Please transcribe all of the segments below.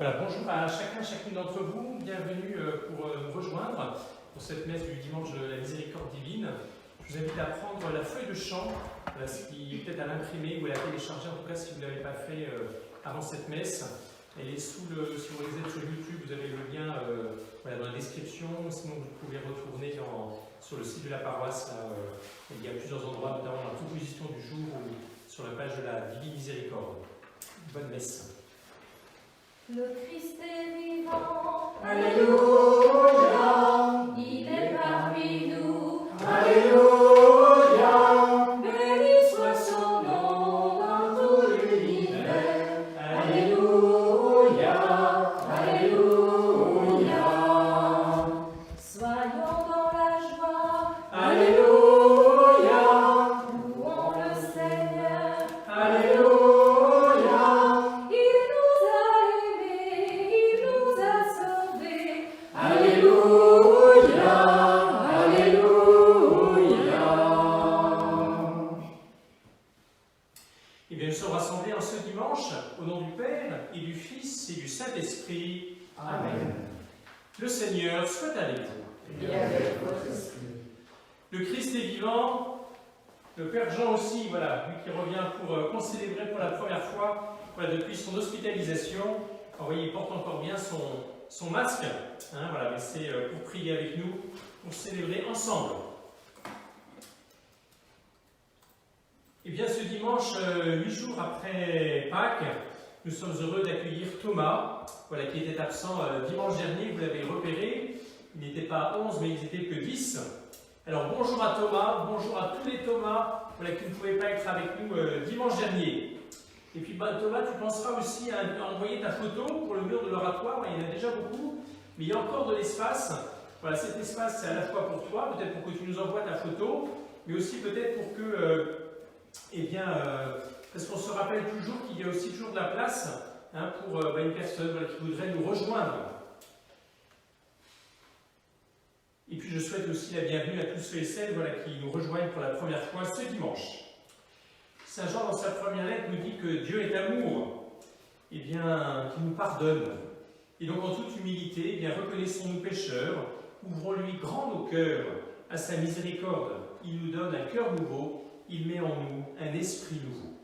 Voilà, bonjour à chacun, chacune d'entre vous. Bienvenue pour nous rejoindre pour cette messe du dimanche de la miséricorde divine. Je vous invite à prendre la feuille de chant, ce qui est peut-être à l'imprimer ou à la télécharger, en tout cas si vous ne l'avez pas fait avant cette messe. Elle est si vous êtes sur YouTube, vous avez le lien dans la description. Sinon, vous pouvez retourner sur le site de la paroisse. Il y a plusieurs endroits, notamment dans la proposition du jour ou sur la page de la Divine Miséricorde. Bonne messe. Le Christ est vivant, Alléluia, il est parmi nous, Alléluia, béni soit son nom dans tout l'univers. Alléluia, Alléluia, Soyons dans la joie, Alléluia, louons le Seigneur. Alléluia, Il nous a aimés, il nous a sauvés. Alléluia, Alléluia. Eh bien, nous sommes rassemblés en ce dimanche au nom du Père et du Fils et du Saint-Esprit. Amen. Le Seigneur soit avec vous. Et avec votre esprit. Le Christ est vivant. Le Père Jean aussi, lui qui revient pour concélébrer pour la première fois, depuis son hospitalisation. Alors, voyez, il porte encore bien son masque, mais c'est pour prier avec nous, pour célébrer ensemble. Et bien, ce dimanche, 8 jours après Pâques, nous sommes heureux d'accueillir Thomas, qui était absent dimanche dernier, vous l'avez repéré. Il n'était pas 11, mais ils n'étaient que 10. Alors bonjour à Thomas, bonjour à tous les Thomas qui ne pouvaient pas être avec nous dimanche dernier. Et puis Thomas, tu penseras aussi à envoyer ta photo pour le mur de l'oratoire. Il y en a déjà beaucoup, mais il y a encore de l'espace. Voilà, cet espace, c'est à la fois pour toi, peut-être pour que tu nous envoies ta photo, mais aussi peut-être pour que, parce qu'on se rappelle toujours qu'il y a aussi toujours de la place pour une personne qui voudrait nous rejoindre. Et puis je souhaite aussi la bienvenue à tous ceux et celles qui nous rejoignent pour la première fois ce dimanche. Saint Jean, dans sa première lettre, nous dit que Dieu est amour, qu'il nous pardonne. Et donc en toute humilité, reconnaissons nos pécheurs, ouvrons-lui grand nos cœurs à sa miséricorde. Il nous donne un cœur nouveau, il met en nous un esprit nouveau.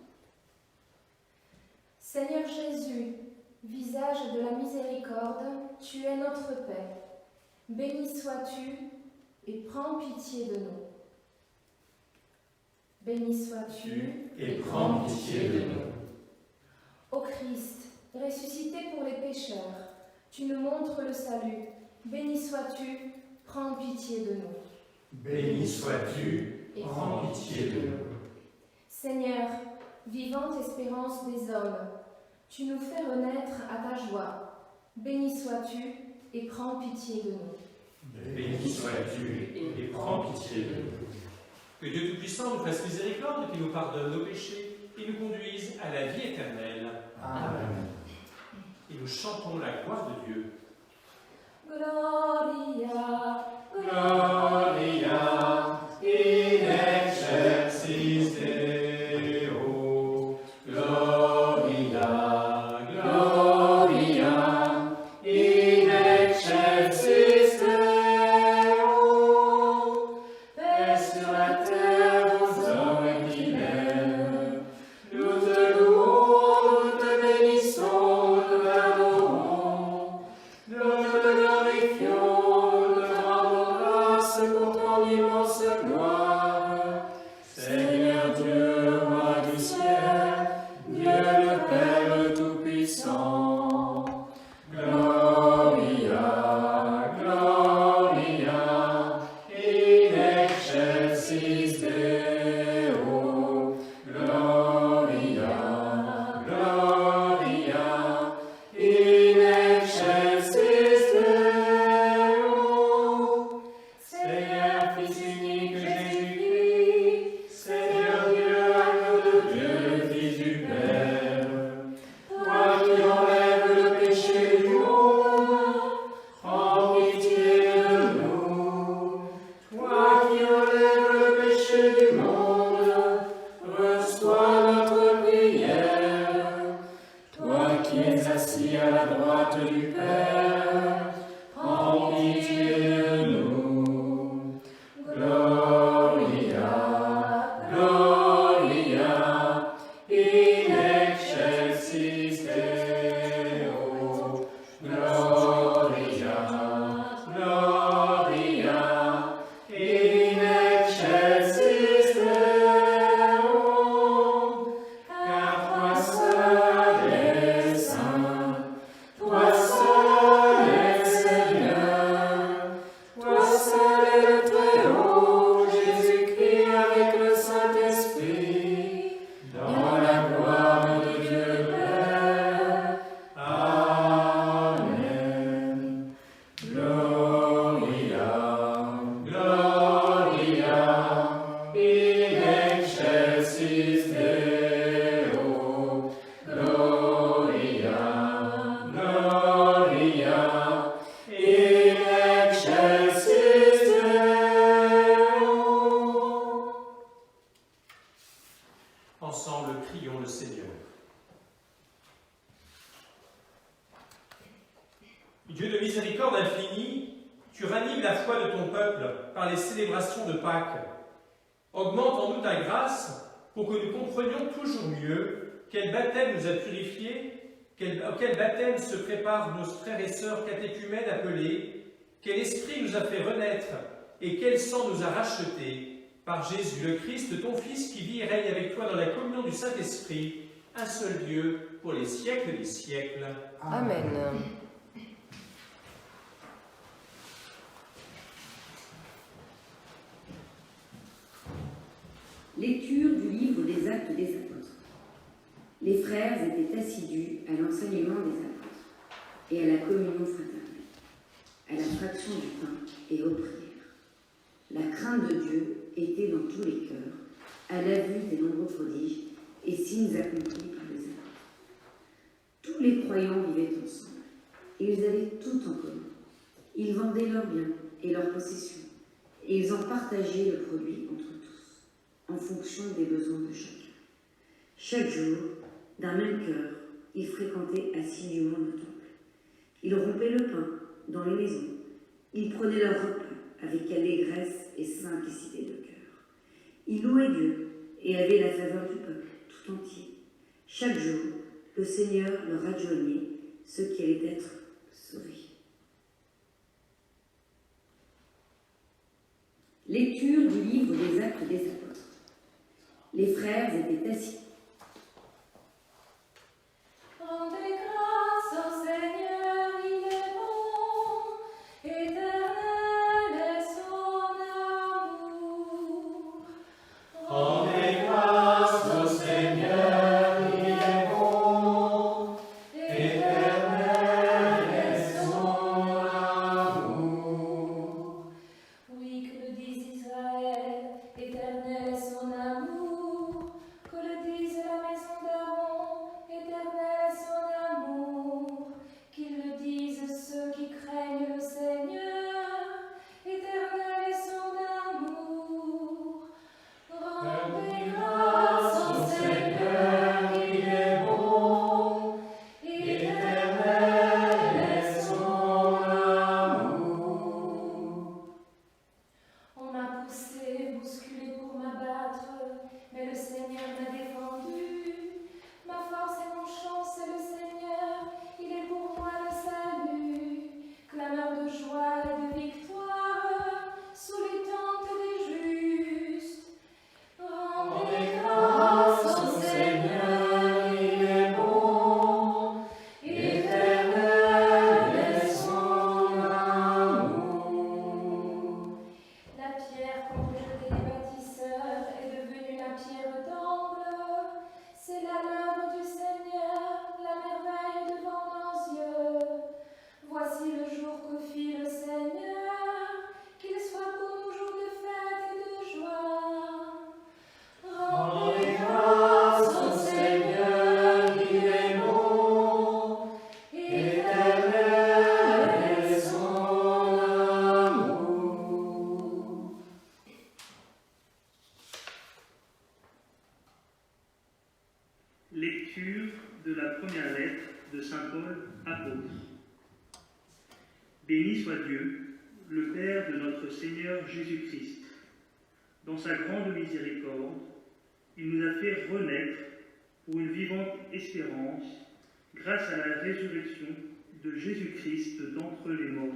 Seigneur Jésus, visage de la miséricorde, tu es notre paix. Béni sois-tu et prends pitié de nous. Béni sois-tu Et prends pitié de nous. Ô Christ, ressuscité pour les pécheurs, tu nous montres le salut. Béni sois-tu, prends pitié de nous. Béni sois-tu, Et prends pitié de nous. Seigneur, vivante espérance des hommes, tu nous fais renaître à ta joie. Béni sois-tu et prends pitié de nous. Béni sois-tu, et prends pitié de nous. Que Dieu Tout-Puissant nous fasse miséricorde, qu'il nous pardonne nos péchés et nous conduise à la vie éternelle. Amen. Et nous chantons la gloire de Dieu. Gloria, Gloria in excelsis Deo. Gloria, Gloria in excelsis Deo. Paix sur la terre aux hommes qui l'aiment. Nous te louons, nous te bénissons, nous t'adorons. Nous te glorifions, nous te rendons grâce pour ton immense gloire. Seigneur Dieu, roi du ciel, Dieu le Père Tout-Puissant. Gloria, Gloria, in excelsis Deo. Gloria, Gloria, in excelsis Deo. Seigneur, Fils unique Jésus Gloria, Gloria, in excelsis Deo. Gloria, Gloria, in excelsis Deo. Car toi seul es saint, toi seul es Seigneur, toi seul es le Très-Haut, Jésus-Christ avec le Saint-Esprit, dans la gloire de Dieu le Père. Amen. Gloria, Gloria, in excelsis Deo. Gloria, Gloria, in excelsis Deo. Ensemble, prions le Seigneur. Dieu de miséricorde infinie, tu ranimes la foi de ton peuple par les célébrations de Pâques. Augmente en nous ta grâce pour que nous comprenions toujours mieux quel baptême nous a purifiés, quel baptême se préparent nos frères et sœurs catéchumènes appelés, quel esprit nous a fait renaître et quel sang nous a rachetés par Jésus le Christ, ton Fils, qui vit et règne avec toi dans la communion du Saint-Esprit, un seul Dieu, pour les siècles des siècles. Amen. Lecture du livre des Actes des Apôtres. Les frères étaient assidus à l'enseignement des apôtres et à la communion fraternelle, à la fraction du pain et aux prières. La crainte de Dieu était dans tous les cœurs, à la vue des nombreux prodiges et signes accomplis par les apôtres. Tous les croyants vivaient ensemble, et ils avaient tout en commun. Ils vendaient leurs biens et leurs possessions, et ils en partageaient le produit entre tous, en fonction des besoins de chacun. Chaque jour, d'un même cœur, ils fréquentaient assidûment le temple. Ils rompaient le pain dans les maisons. Ils prenaient leur repas avec allégresse et simplicité de cœur. Ils louaient Dieu et avaient la faveur du peuple tout entier. Chaque jour, le Seigneur leur adjoignait ceux qui allaient être sauvés. Lecture du livre des Actes des Apôtres. Les frères étaient assis. Rendez grâce au Seigneur, il est bon, éternel est son amour. Rendez grâce au Seigneur, il est bon, éternel est son amour. Oui, que le dise Israël, éternel est son amour, que le dise la maison d'Aaron, éternel est son amour, qu'ils le disent ceux qui craignent le Seigneur, éternel est son amour. Rendez grâce au Seigneur, il est bon, éternel est son amour. On m'a poussé, bousculé pour m'abattre, mais le Seigneur m'a défendu. Ma force et mon chant, c'est le Seigneur, il est pour moi le salut. Clameur de joie et de victoire, sous les tentes des justes. Rendez grâce au Seigneur, il est bon, éternel est son amour. La pierre qu'ont rejetée les bâtisseurs est devenue la pierre d'angle. C'est la l'œuvre du Seigneur, la merveille devant nos yeux. Voici le jour que fit le Seigneur, qu'il soit pour nous jour de fête et de joie. Rendez grâce au Seigneur, il est bon, éternel est son amour. Lecture de la première lettre de saint Paul, apôtre. Béni soit Dieu, le Père de notre Seigneur Jésus-Christ. dans sa grande miséricorde, il nous a fait renaître pour une vivante espérance grâce à la résurrection de Jésus-Christ d'entre les morts.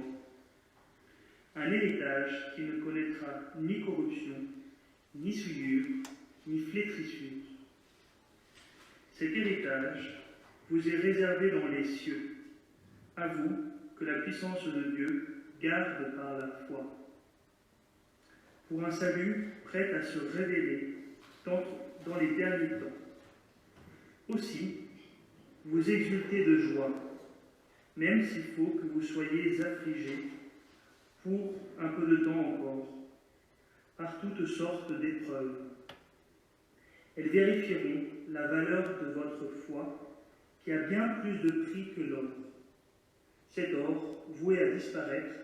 Un héritage qui ne connaîtra ni corruption, ni souillure, ni flétrissure. Cet héritage vous est réservé dans les cieux, à vous que la puissance de Dieu garde par la foi, pour un salut prêt à se révéler dans les derniers temps. Aussi, vous exultez de joie, même s'il faut que vous soyez affligés pour un peu de temps encore, par toutes sortes d'épreuves. Elles vérifieront la valeur de votre foi, qui a bien plus de prix que l'or. Cet or, voué à disparaître,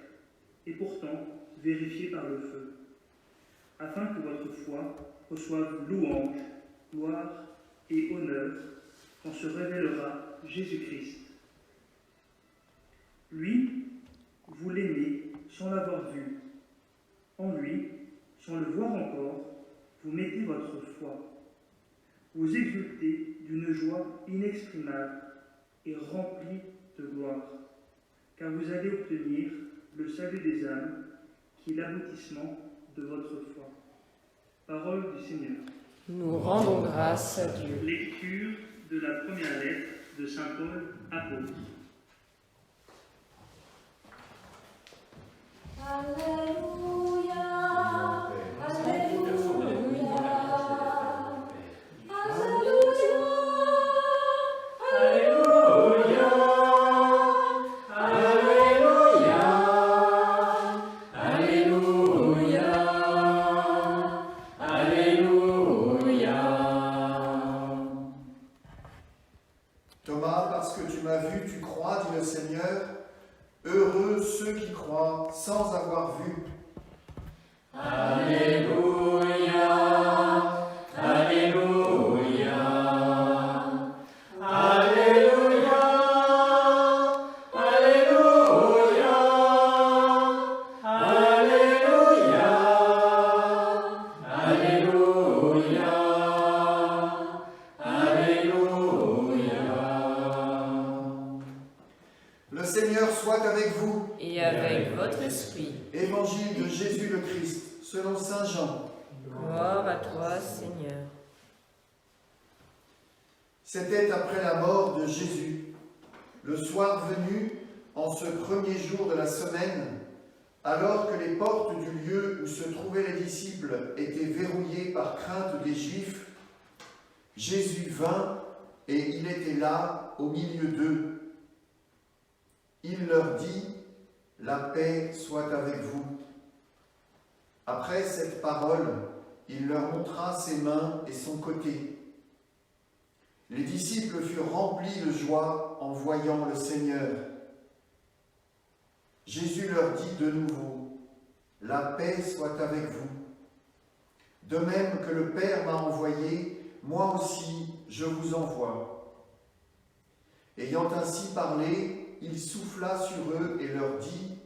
est pourtant vérifié par le feu, afin que votre foi reçoive louange, gloire et honneur quand se révélera Jésus-Christ. Lui, vous l'aimez sans l'avoir vu. En lui, sans le voir encore, vous mettez votre foi. Vous exultez d'une joie inexprimable et remplie de gloire, car vous allez obtenir le salut des âmes, qui est l'aboutissement de votre foi. Parole du Seigneur. Nous rendons grâce à Dieu. Lecture de la première lettre de saint Paul, apôtre. Alléluia, Alléluia, Alléluia, Alléluia, Alléluia, Alléluia, Alléluia. Thomas, parce que tu m'as vu, tu crois, dit le Seigneur. Heureux ceux qui croient sans avoir vu. Alléluia, Alléluia, Alléluia, Alléluia, Alléluia, Alléluia, Alléluia. Le Seigneur soit avec vous. Et avec votre esprit. Évangile de Jésus le Christ, selon saint Jean. Gloire à toi, Seigneur. C'était après la mort de Jésus, le soir venu, en ce premier jour de la semaine, alors que les portes du lieu où se trouvaient les disciples étaient verrouillées par crainte des Juifs, Jésus vint et il était là au milieu d'eux. Il leur dit: la paix soit avec vous. Après cette parole, il leur montra ses mains et son côté. Les disciples furent remplis de joie en voyant le Seigneur. Jésus leur dit de nouveau: la paix soit avec vous. De même que le Père m'a envoyé, moi aussi je vous envoie. Ayant ainsi parlé, il souffla sur eux et leur dit: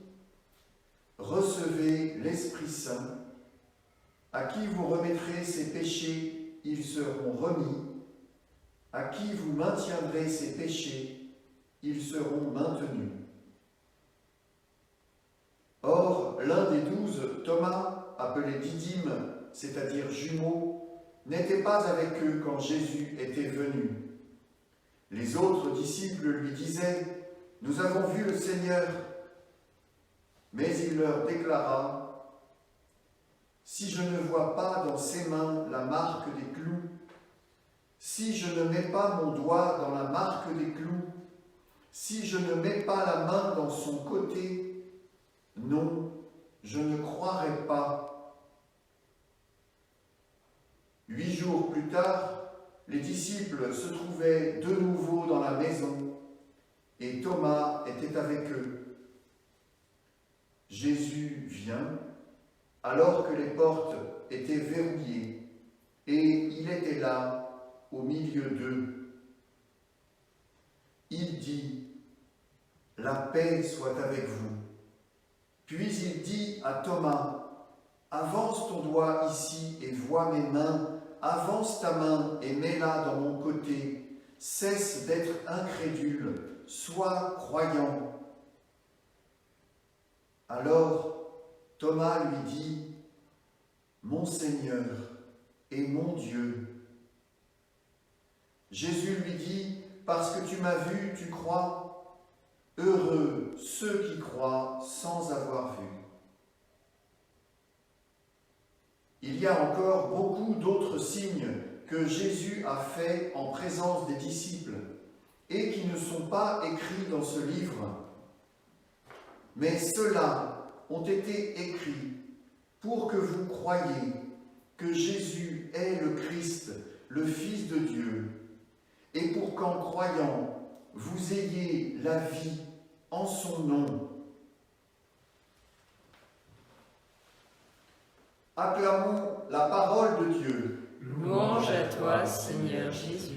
recevez l'Esprit Saint. À qui vous remettrez ses péchés, ils seront remis. À qui vous maintiendrez ses péchés, ils seront maintenus. Or, l'un des 12, Thomas, appelé Didyme, c'est-à-dire jumeau, n'était pas avec eux quand Jésus était venu. Les autres disciples lui disaient: nous avons vu le Seigneur. Mais il leur déclara: si je ne vois pas dans ses mains la marque des clous, si je ne mets pas mon doigt dans la marque des clous, si je ne mets pas la main dans son côté, non, je ne croirai pas. 8 jours plus tard, les disciples se trouvaient de nouveau dans la maison et Thomas était avec eux. Jésus vient, alors que les portes étaient verrouillées, et il était là, au milieu d'eux. Il dit: la paix soit avec vous. Puis il dit à Thomas: avance ton doigt ici vois mes mains, avance ta main et mets-la dans mon côté. Cesse d'être incrédule, sois croyant. » Alors Thomas lui dit, « Mon Seigneur et mon Dieu. » Jésus lui dit, « Parce que tu m'as vu, tu crois. Heureux ceux qui croient sans avoir vu. » Il y a encore beaucoup d'autres signes que Jésus a faits en présence des disciples et qui ne sont pas écrits dans ce livre. Mais ceux-là ont été écrits pour que vous croyiez que Jésus est le Christ, le Fils de Dieu, et pour qu'en croyant, vous ayez la vie en son nom. Acclamons la parole de Dieu. Louange à toi, Seigneur Jésus.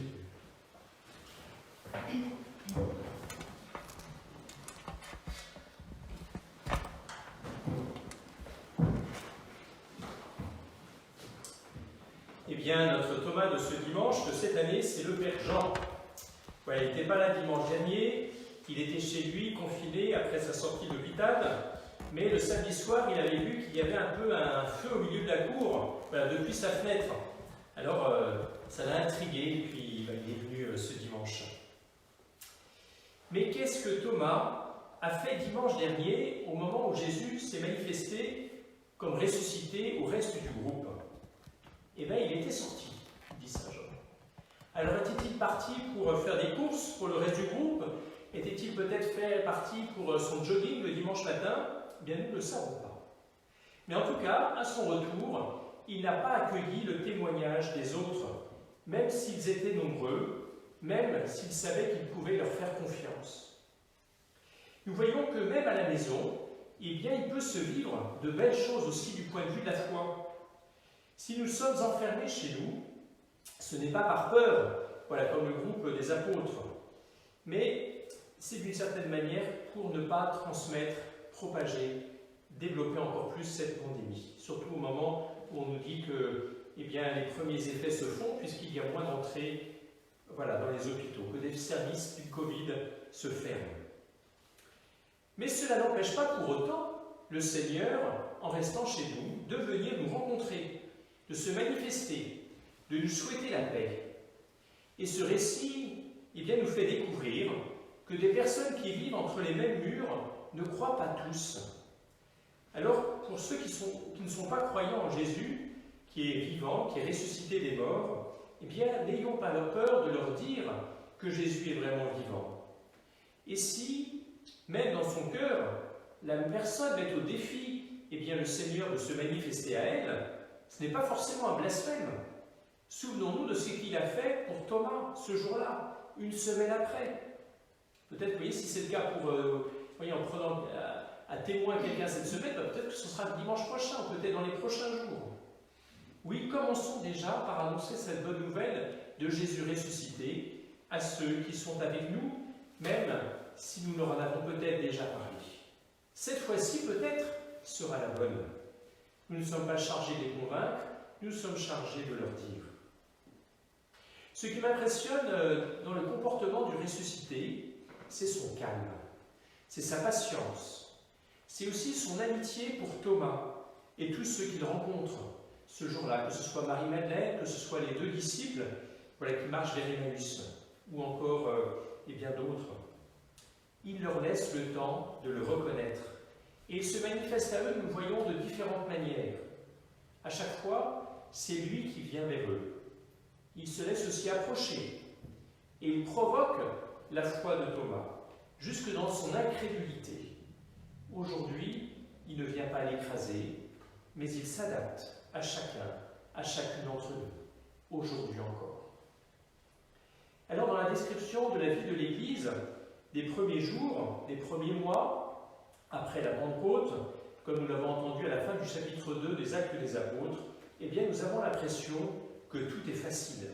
Eh bien, notre Thomas de ce dimanche, de cette année, c'est le Père Jean. Voilà, il n'était pas là dimanche dernier, il était chez lui, confiné, après sa sortie de l'hôpital, mais le samedi soir, il avait vu qu'il y avait un peu un feu au milieu de la cour, voilà, depuis sa fenêtre. Alors, ça l'a intrigué, et puis il est venu ce dimanche. Mais qu'est-ce que Thomas a fait dimanche dernier, au moment où Jésus s'est manifesté comme ressuscité au reste du groupe? Eh bien, il était sorti, dit Saint Jean. Alors, était-il parti pour faire des courses pour le reste du groupe? Était-il peut-être parti pour son jogging le dimanche matin? Eh bien, nous ne le savons pas. Mais en tout cas, à son retour, il n'a pas accueilli le témoignage des autres, même s'ils étaient nombreux, même s'il savait qu'il pouvait leur faire confiance. Nous voyons que même à la maison, eh bien, il peut se vivre de belles choses aussi du point de vue de la foi. Si nous sommes enfermés chez nous, ce n'est pas par peur, voilà, comme le groupe des apôtres, mais c'est d'une certaine manière pour ne pas transmettre, propager, développer encore plus cette pandémie. Surtout au moment où on nous dit que eh bien, les premiers effets se font puisqu'il y a moins d'entrées voilà, dans les hôpitaux, que des services du Covid se ferment. Mais cela n'empêche pas pour autant le Seigneur, en restant chez nous, de venir nous rencontrer, de se manifester, de nous souhaiter la paix. Et ce récit eh bien, nous fait découvrir que des personnes qui vivent entre les mêmes murs ne croient pas tous. Alors, pour ceux qui ne sont pas croyants en Jésus, qui est vivant, qui est ressuscité des morts, eh bien, n'ayons pas peur de leur dire que Jésus est vraiment vivant. Et si, même dans son cœur, la personne met au défi eh bien, le Seigneur de se manifester à elle, ce n'est pas forcément un blasphème. Souvenons-nous de ce qu'il a fait pour Thomas ce jour-là, une semaine après. Peut-être, vous voyez, si c'est le cas pour, voyez, en prenant à témoin quelqu'un cette semaine, peut-être que ce sera le dimanche prochain, peut-être dans les prochains jours. Oui, commençons déjà par annoncer cette bonne nouvelle de Jésus ressuscité à ceux qui sont avec nous, même si nous leur en avons peut-être déjà parlé. Cette fois-ci, peut-être, sera la bonne. Nous ne sommes pas chargés de les convaincre, nous sommes chargés de leur dire. Ce qui m'impressionne dans le comportement du ressuscité, c'est son calme, c'est sa patience, c'est aussi son amitié pour Thomas et tous ceux qu'il rencontre ce jour-là, que ce soit Marie-Madeleine, que ce soit les 2 disciples voilà, qui marchent vers Emmaüs, ou encore et bien d'autres. Il leur laisse le temps de le reconnaître. Et il se manifeste à eux, nous le voyons, de différentes manières. À chaque fois, c'est lui qui vient vers eux. Il se laisse aussi approcher. Et il provoque la foi de Thomas, jusque dans son incrédulité. Aujourd'hui, il ne vient pas l'écraser, mais il s'adapte à chacun, à chacune d'entre nous, aujourd'hui encore. Alors, dans la description de la vie de l'Église, des premiers jours, des premiers mois, après la Pentecôte, comme nous l'avons entendu à la fin du chapitre 2 des Actes des Apôtres, eh bien, nous avons l'impression que tout est facile.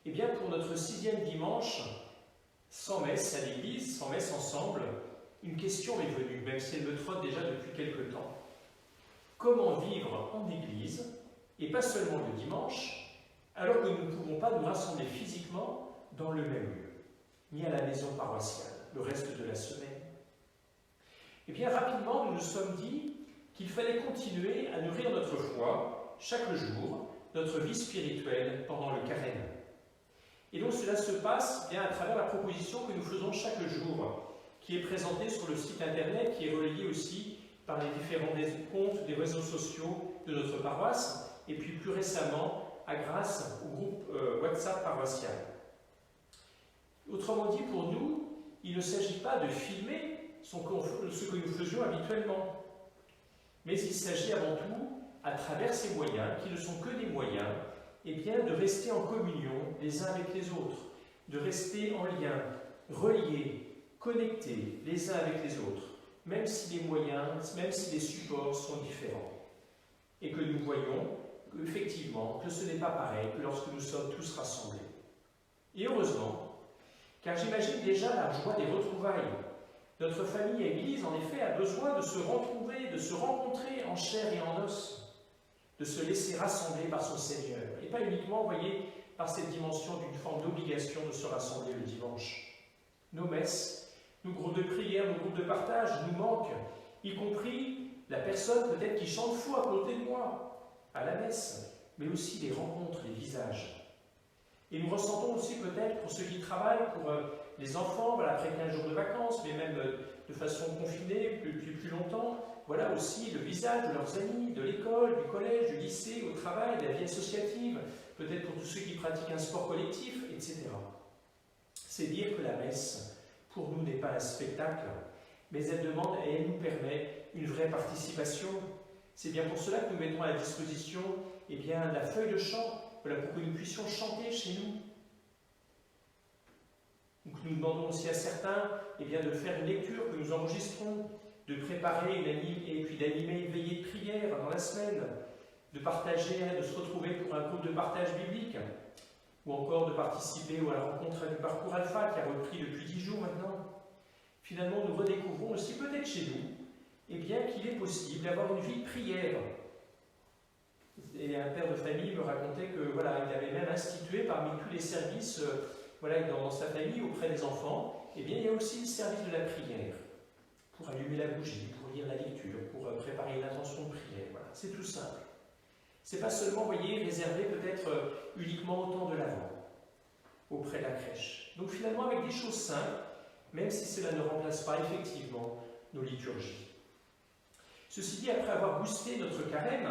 Eh bien, pour notre 6e dimanche, sans messe à l'Église, sans messe ensemble, une question est venue, même si elle me trotte déjà depuis quelque temps. Comment vivre en Église et pas seulement le dimanche, alors que nous ne pouvons pas nous rassembler physiquement dans le même lieu, ni à la maison paroissiale, le reste de la semaine. Et bien rapidement, nous nous sommes dit qu'il fallait continuer à nourrir notre foi chaque jour, notre vie spirituelle pendant le carême. Et donc cela se passe bien à travers la proposition que nous faisons chaque jour, qui est présentée sur le site internet, qui est relayée aussi par les différents comptes des réseaux sociaux de notre paroisse, et puis plus récemment, grâce au groupe WhatsApp paroissial. Autrement dit, pour nous, il ne s'agit pas de filmer ce que nous faisions habituellement, mais il s'agit avant tout, à travers ces moyens, qui ne sont que des moyens, eh bien, de rester en communion les uns avec les autres, de rester en lien, reliés, connectés les uns avec les autres, même si les moyens, même si les supports sont différents. Et que nous voyons effectivement que ce n'est pas pareil que lorsque nous sommes tous rassemblés. Et heureusement, car j'imagine déjà la joie des retrouvailles. Notre famille Église, en effet, a besoin de se retrouver, de se rencontrer en chair et en os, de se laisser rassembler par son Seigneur, et pas uniquement, voyez, par cette dimension d'une forme d'obligation de se rassembler le dimanche. Nos messes, nos groupes de prière, nos groupes de partage nous manquent, y compris la personne peut-être qui chante fou à côté de moi, à la messe, mais aussi les rencontres, les visages. Et nous ressentons aussi peut-être, pour ceux qui travaillent, pour les enfants, voilà, après 15 jours de vacances, mais même de façon confinée, depuis plus longtemps, voilà aussi le visage de leurs amis, de l'école, du collège, du lycée, au travail, de la vie associative, peut-être pour tous ceux qui pratiquent un sport collectif, etc. C'est dire que la messe, pour nous, n'est pas un spectacle, mais elle demande et elle nous permet une vraie participation. C'est bien pour cela que nous mettons à la disposition eh bien, la feuille de chant, voilà, pour que nous puissions chanter chez nous. Donc nous demandons aussi à certains eh bien, de faire une lecture que nous enregistrons, de préparer et puis d'animer une veillée de prière dans la semaine, de partager, de se retrouver pour un groupe de partage biblique, ou encore de participer à la rencontre du parcours Alpha qui a repris depuis 10 jours maintenant. Finalement, nous redécouvrons aussi peut-être chez nous eh bien, qu'il est possible d'avoir une vie de prière. Et un père de famille me racontait que voilà, il avait même institué parmi tous les services voilà, dans sa famille auprès des enfants, eh bien, il y a aussi le service de la prière, pour allumer la bougie, pour lire la lecture, pour préparer une intention de prière. Voilà, c'est tout simple. C'est pas seulement, vous voyez, réservé peut-être uniquement au temps de l'Avent, auprès de la crèche. Donc finalement, avec des choses simples, même si cela ne remplace pas effectivement nos liturgies. Ceci dit, après avoir boosté notre carême,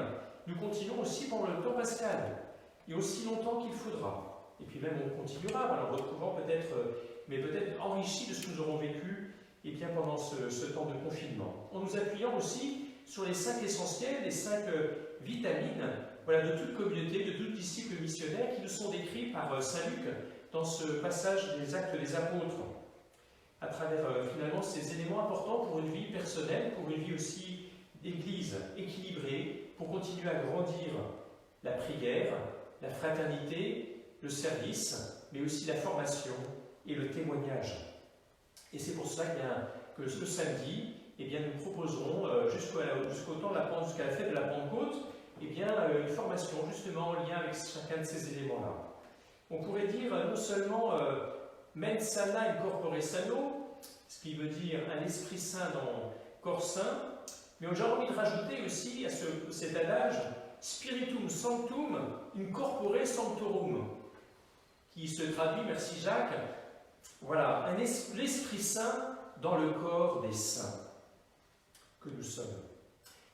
nous continuons aussi pendant le temps pascal, et aussi longtemps qu'il faudra. Et puis même on continuera, en retrouvant peut-être, mais peut-être enrichi de ce que nous aurons vécu eh bien, pendant ce temps de confinement. En nous appuyant aussi sur les 5 essentiels, les 5 vitamines voilà, de toute communauté, de tout disciple missionnaire qui nous sont décrits par Saint Luc dans ce passage des Actes des Apôtres, à travers finalement ces éléments importants pour une vie personnelle, pour une vie aussi d'église équilibrée, pour continuer à grandir la prière, la fraternité, le service, mais aussi la formation et le témoignage. Et c'est pour ça que ce samedi, eh bien, nous proposerons jusqu'au temps de jusqu'à la fête de la Pentecôte, eh bien, une formation justement en lien avec chacun de ces éléments-là. On pourrait dire non seulement mens sana in corpore sano, ce qui veut dire un esprit saint dans corps saint, mais j'ai envie de rajouter aussi à cet adage spiritum sanctum in corpore sanctorum, qui se traduit, merci Jacques, voilà, l'Esprit Saint dans le corps des saints que nous sommes.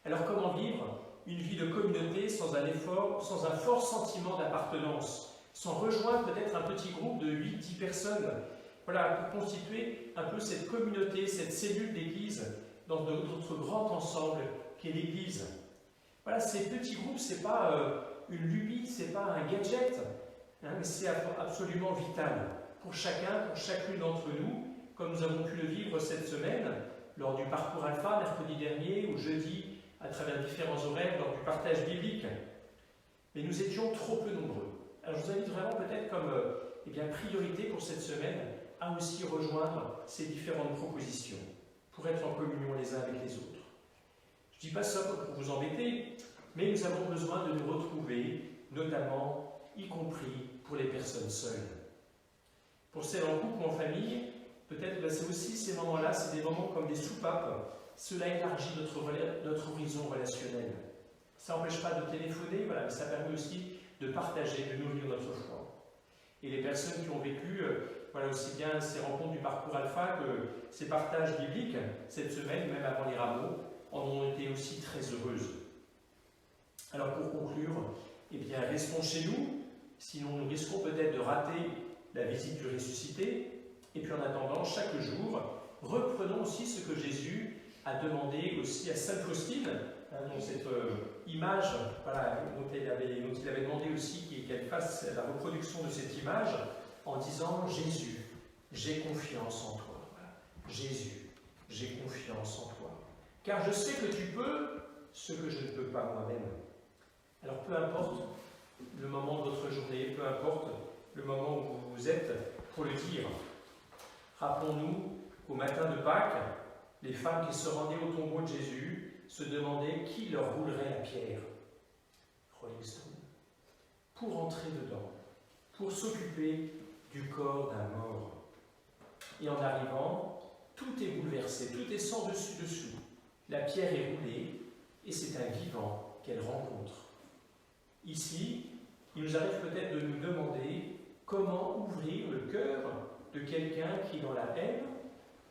Alors comment vivre une vie de communauté sans un fort sentiment d'appartenance, sans rejoindre peut-être un petit groupe de 8-10 personnes, voilà, pour constituer un peu cette communauté, cette cellule d'église dans notre grand ensemble qu'est l'Église. Voilà, ces petits groupes, ce n'est pas une lubie, ce n'est pas un gadget, hein, mais c'est absolument vital pour chacun, pour chacune d'entre nous, comme nous avons pu le vivre cette semaine, lors du parcours Alpha, mercredi dernier, ou jeudi, à travers différents horaires, lors du partage biblique. Mais nous étions trop peu nombreux. Alors je vous invite vraiment peut-être comme eh bien, priorité pour cette semaine à aussi rejoindre ces différentes propositions, pour être en communion les uns avec les autres. Je ne dis pas ça pour vous embêter, mais nous avons besoin de nous retrouver notamment, y compris pour les personnes seules. Pour celles en couple ou en famille, peut-être que c'est aussi ces moments-là, c'est des moments comme des soupapes. Cela élargit notre horizon relationnel. Ça n'empêche pas de téléphoner, voilà, mais ça permet aussi de partager, de nourrir notre foi. Et les personnes qui ont vécu voilà, aussi bien ces rencontres du parcours Alpha que ces partages bibliques cette semaine, même avant les rameaux, en ont été aussi très heureuses. Alors pour conclure, eh bien, restons chez nous, sinon nous risquons peut-être de rater la visite du ressuscité. Et puis en attendant, chaque jour, reprenons aussi ce que Jésus a demandé aussi à Sainte Faustine, dans cette image voilà, dont il avait demandé aussi qu'elle fasse la reproduction de cette image en disant « Jésus, j'ai confiance en toi. Voilà. Jésus, j'ai confiance en toi. Car je sais que tu peux ce que je ne peux pas moi-même. » Alors peu importe le moment de votre journée, peu importe le moment où vous êtes pour le dire. Rappelons-nous qu'au matin de Pâques, les femmes qui se rendaient au tombeau de Jésus se demandaient qui leur roulerait la pierre. Rolling Stone. Pour entrer dedans, pour s'occuper du corps d'un mort. Et en arrivant, tout est bouleversé, tout est sans dessus-dessous. La pierre est roulée et c'est un vivant qu'elle rencontre. Ici, il nous arrive peut-être de nous demander comment ouvrir le cœur de quelqu'un qui est dans la haine.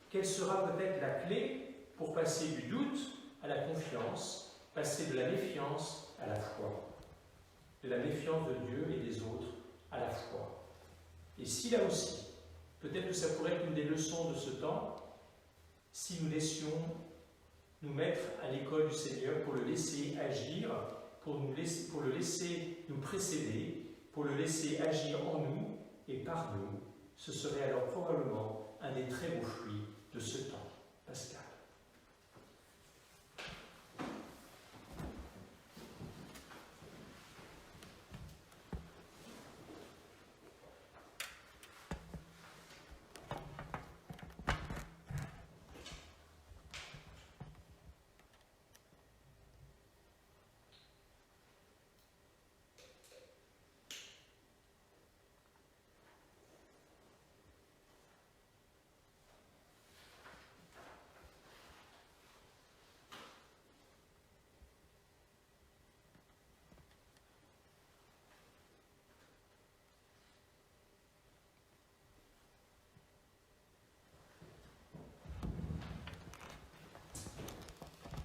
Quelle sera peut-être la clé pour passer du doute à la confiance, passer de la méfiance à la foi, de la méfiance de Dieu et des autres à la foi. Et si là aussi, peut-être que ça pourrait être une des leçons de ce temps, si nous laissions nous mettre à l'école du Seigneur pour le laisser agir, pour le laisser nous précéder, pour le laisser agir en nous et par nous, ce serait alors probablement un des très beaux fruits de ce temps pascal.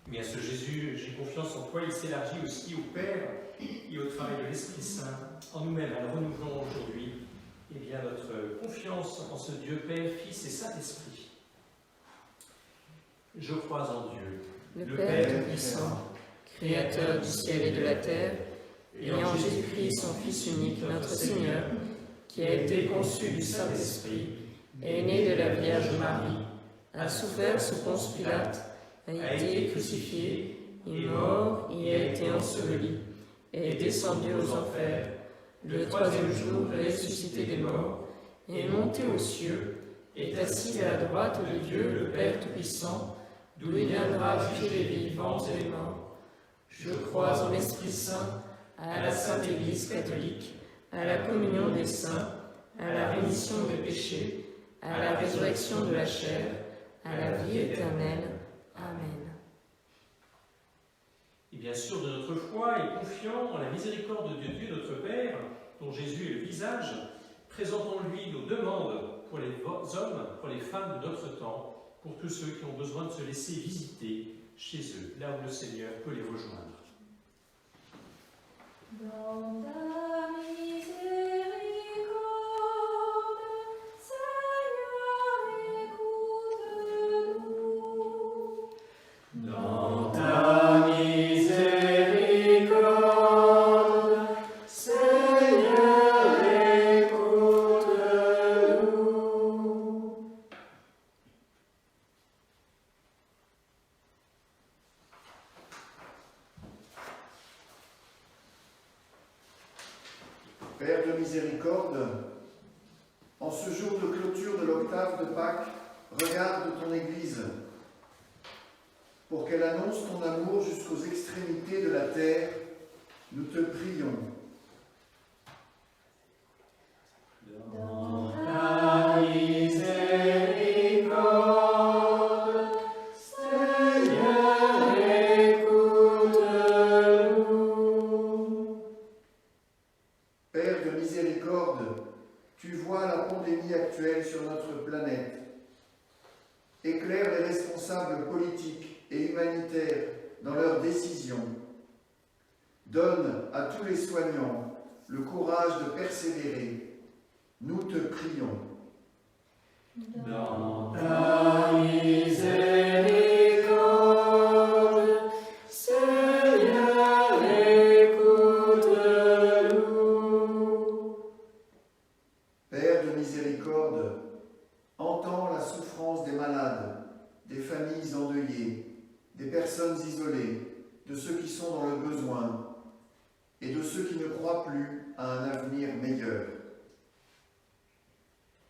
Mais à ce Jésus, j'ai confiance en toi, il s'élargit aussi au Père et au travail de l'Esprit Saint en nous-mêmes. Alors renouvelons aujourd'hui eh bien, notre confiance en ce Dieu Père, Fils et Saint-Esprit. Je crois en Dieu, le Père Tout-Puissant, Créateur du ciel et de la terre, et en Jésus-Christ, son Fils unique, notre Seigneur, qui a été conçu du Saint-Esprit, est né de la Vierge Marie, a souffert sous Ponce Pilate, a été crucifié, est mort et a été enseveli, est descendu aux enfers, le troisième jour ressuscité des morts, est monté aux cieux, est assis à la droite de Dieu le Père Tout-Puissant, d'où il viendra juger les vivants et les morts. Je crois en l'Esprit Saint, à la Sainte Église catholique, à la communion des saints, à la rémission des péchés, à la résurrection de la chair, à la vie éternelle. Amen. Et bien sûr, de notre foi et confiant en la miséricorde de Dieu notre Père, dont Jésus est le visage, présentons-lui nos demandes pour les hommes, pour les femmes de notre temps, pour tous ceux qui ont besoin de se laisser visiter chez eux, là où le Seigneur peut les rejoindre. Dans ta miséricorde, Seigneur, écoute-nous. Dans ta miséricorde, Seigneur, écoute-nous. Père de miséricorde, en ce jour de clôture de l'octave de Pâques, regarde ton Église, pour qu'elle annonce ton amour jusqu'aux extrémités de la terre. Nous te prions. miséricorde, tu vois la pandémie actuelle sur notre planète. Éclaire les responsables politiques et humanitaires dans leurs décisions. Donne à tous les soignants le courage de persévérer. Nous te prions. Dans Ta miséricorde, Seigneur, écoute-nous. Père de miséricorde, entends la souffrance des malades, des familles endeuillées, des personnes isolées, de ceux qui sont dans le besoin et de ceux qui ne croient plus à un avenir meilleur.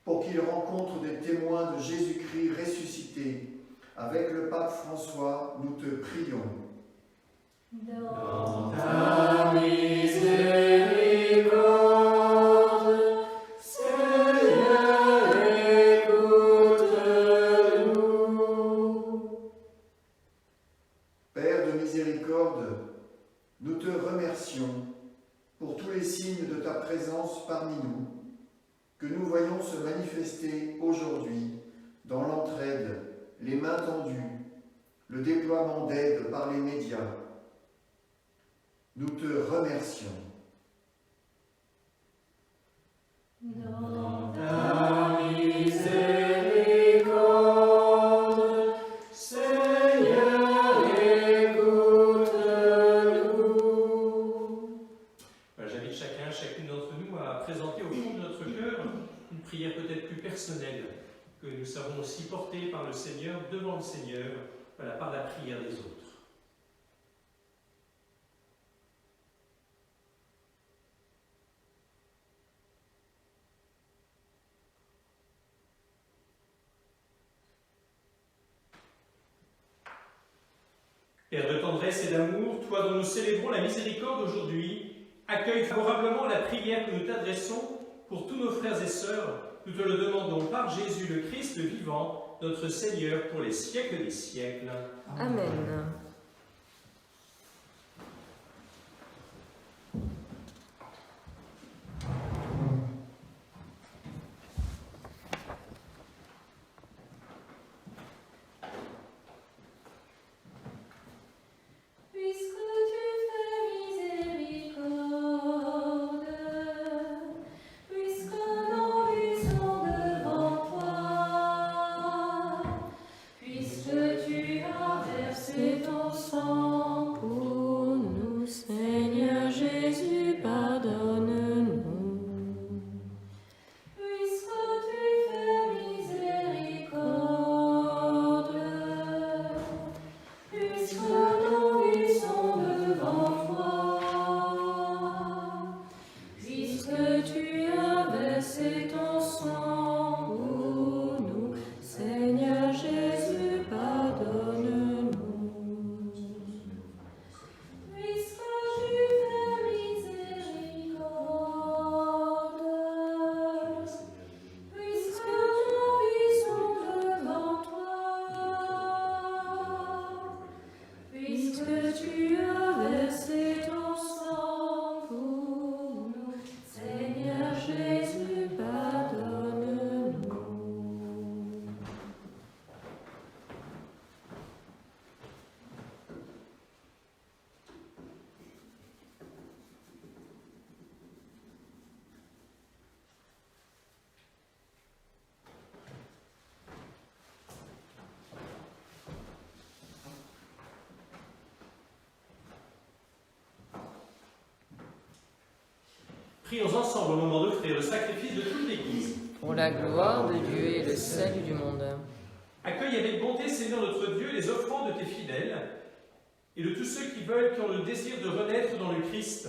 Pour qu'ils rencontrent des témoins de Jésus-Christ ressuscité, avec le pape François, nous te prions. Dans Ta miséricorde, Seigneur, écoute-nous. Père de miséricorde, nous te remercions pour tous les signes de ta présence parmi nous, que nous voyons se manifester aujourd'hui dans l'entraide, les mains tendues, le déploiement d'aide par les médias. Nous te remercions. Dans ta miséricorde, Seigneur, écoute-nous. J'invite chacune d'entre nous à présenter au fond de notre cœur une prière peut-être plus personnelle, que nous savons aussi porter par le Seigneur, devant le Seigneur, par la prière des autres. Père de tendresse et d'amour, toi dont nous célébrons la miséricorde aujourd'hui, accueille favorablement la prière que nous t'adressons pour tous nos frères et sœurs. Nous te le demandons par Jésus le Christ vivant, notre Seigneur, pour les siècles des siècles. Amen. Prions ensemble au moment d'offrir le sacrifice de toute l'Église. Pour la gloire de Dieu et le salut du monde. Accueille avec bonté, Seigneur notre Dieu, les offrandes de tes fidèles et de tous ceux qui veulent, qui ont le désir de renaître dans le Christ.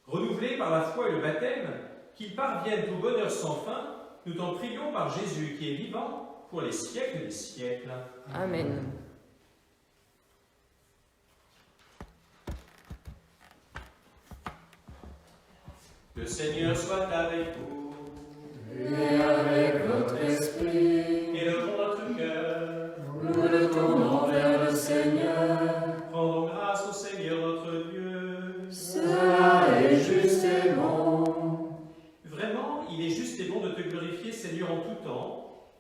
Renouvelés par la foi et le baptême, qu'ils parviennent au bonheur sans fin, nous t'en prions par Jésus qui est vivant pour les siècles des siècles. Amen. Le Seigneur soit avec vous. Et avec votre esprit, Élevons notre cœur. nous le tournons vers le Seigneur. Rendons grâce au Seigneur notre Dieu. Cela est juste et bon.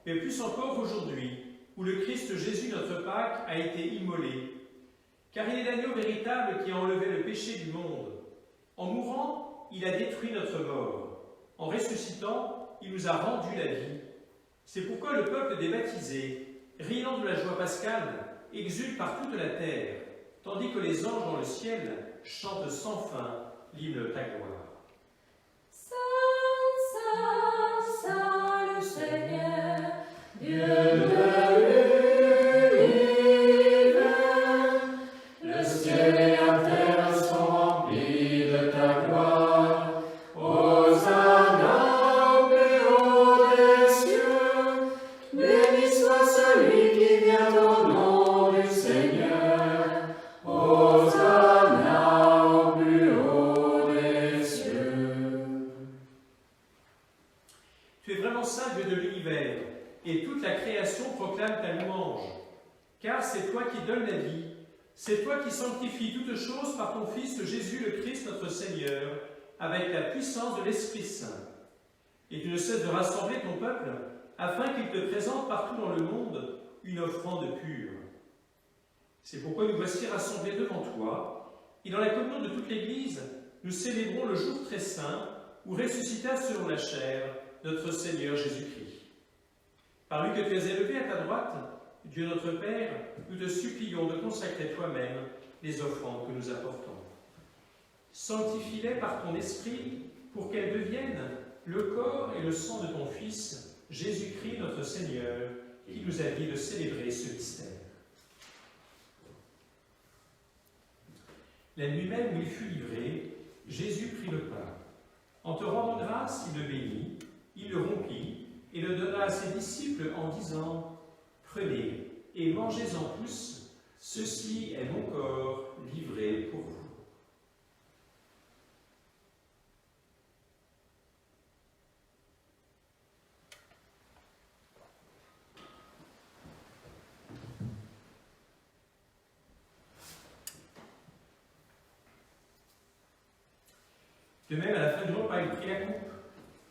mais plus encore aujourd'hui, où le Christ Jésus, notre Pâque, a été immolé. Car il est l'agneau véritable qui a enlevé le péché du monde. En mourant, il a détruit notre mort. En ressuscitant, il nous a rendu la vie. C'est pourquoi le peuple des baptisés, riant de la joie pascale, exulte par toute la terre, tandis que les anges dans le ciel chantent sans fin l'hymne de ta gloire. Saint, Saint, Saint, le Seigneur, Dieu de l'univers, le ciel et la terre sont remplis de ta gloire. Hosanna au plus haut des cieux, béni soit celui qui vient au nom du Seigneur. Hosanna au plus haut des cieux. Tu es vraiment saint, Dieu de l'univers, et toute la création proclame ta louange. Car c'est toi qui donnes la vie, c'est toi qui sanctifies toutes choses par ton Fils Jésus le Christ notre Seigneur, avec la puissance de l'Esprit Saint. Et tu ne cesses de rassembler ton peuple, afin qu'il te présente partout dans le monde une offrande pure. C'est pourquoi nous voici rassemblés devant toi, et dans la communion de toute l'Église, nous célébrons le jour très saint où ressuscita selon la chair notre Seigneur Jésus-Christ. Par lui que tu es élevé à ta droite, Dieu notre Père, nous te supplions de consacrer toi-même les offrandes que nous apportons. Sanctifie-les par ton Esprit pour qu'elles deviennent le corps et le sang de ton Fils, Jésus-Christ notre Seigneur, qui nous a dit de célébrer ce mystère. La nuit même où il fut livré, Jésus prit le pain. En te rendant grâce, il le bénit, il le rompit et le donna à ses disciples en disant « Prenez et mangez-en tous, ceci est mon corps livré pour vous. » De même, à la fin du repas, il prit la coupe.